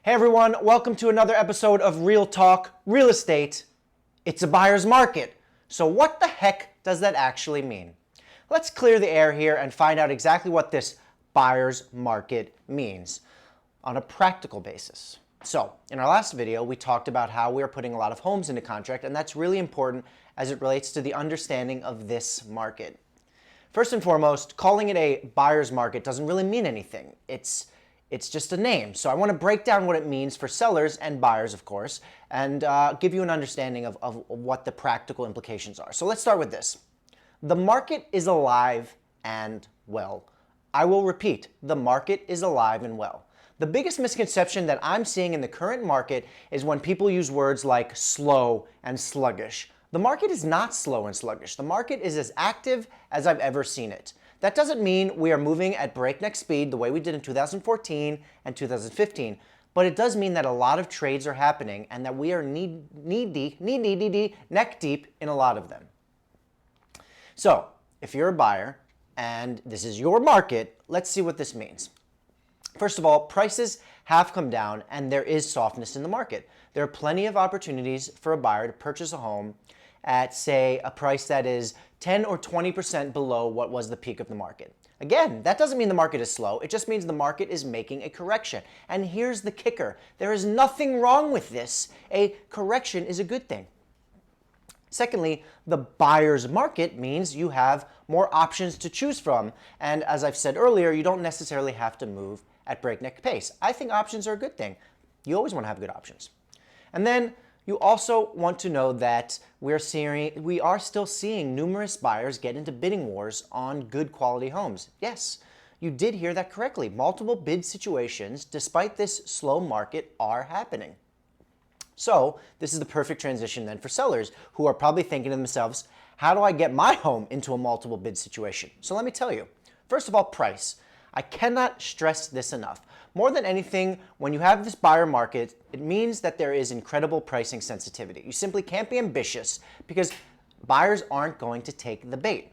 Hey everyone, welcome to another episode of Real Talk Real Estate. It's a buyer's market. So what the heck does that actually mean? Let's clear the air here and find out exactly what this buyer's market means on a practical basis. So in our last video, we talked about how we are putting a lot of homes into contract, and that's really important as it relates to the understanding of this market. First and foremost, calling it a buyer's market doesn't really mean anything. It's just a name. So I want to break down what it means for sellers and buyers, of course, and give you an understanding of what the practical implications are. So let's start with this. The market is alive and well. I will repeat, the market is alive and well. The biggest misconception that I'm seeing in the current market is when people use words like slow and sluggish. The market is not slow and sluggish. The market is as active as I've ever seen it. That doesn't mean we are moving at breakneck speed the way we did in 2014 and 2015, but it does mean that a lot of trades are happening and that we are neck deep in a lot of them. So, if you're a buyer and this is your market, let's see what this means. First of all, prices have come down and there is softness in the market. There are plenty of opportunities for a buyer to purchase a home at, say, a price that is 10 or 20% below what was the peak of the market. Again, that doesn't mean the market is slow. It just means the market is making a correction. And here's the kicker. There is nothing wrong with this. A correction is a good thing. Secondly, the buyer's market means you have more options to choose from. And as I've said earlier, you don't necessarily have to move at breakneck pace. I think options are a good thing. You always want to have good options. And then you also want to know that we are still seeing numerous buyers get into bidding wars on good quality homes. Yes, you did hear that correctly. Multiple bid situations, despite this slow market, are happening. So this is the perfect transition then for sellers who are probably thinking to themselves, how do I get my home into a multiple bid situation? So let me tell you. First of all, price. I cannot stress this enough. More than anything, when you have this buyer market, it means that there is incredible pricing sensitivity. You simply can't be ambitious because buyers aren't going to take the bait.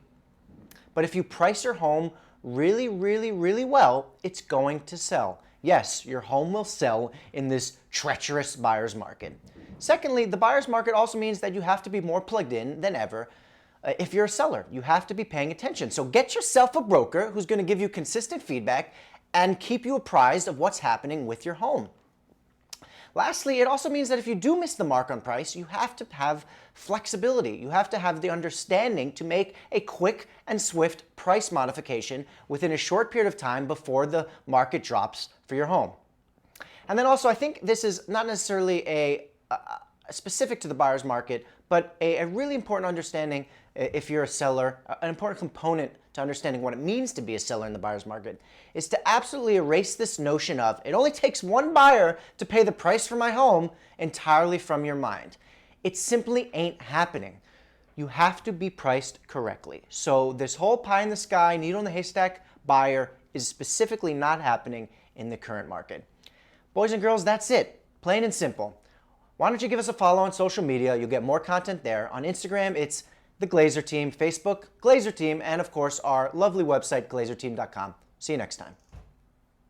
But if you price your home really, really, really well, it's going to sell. Yes, your home will sell in this treacherous buyer's market. Secondly, the buyer's market also means that you have to be more plugged in than ever. If you're a seller, you have to be paying attention. So get yourself a broker who's going to give you consistent feedback and keep you apprised of what's happening with your home. Lastly, it also means that if you do miss the mark on price, you have to have flexibility. You have to have the understanding to make a quick and swift price modification within a short period of time before the market drops for your home. And then also, I think this is not necessarily a specific to the buyer's market, but a really important understanding if you're a seller, an important component to understanding what it means to be a seller in the buyer's market is to absolutely erase this notion of it only takes one buyer to pay the price for my home entirely from your mind. It simply ain't happening. You have to be priced correctly. So this whole pie in the sky, needle in the haystack buyer is specifically not happening in the current market. Boys and girls, that's it. Plain and simple. Why don't you give us a follow on social media? You'll get more content there. On Instagram, it's The Glazer Team, Facebook, Glazer Team, and of course, our lovely website, glazerteam.com. See you next time.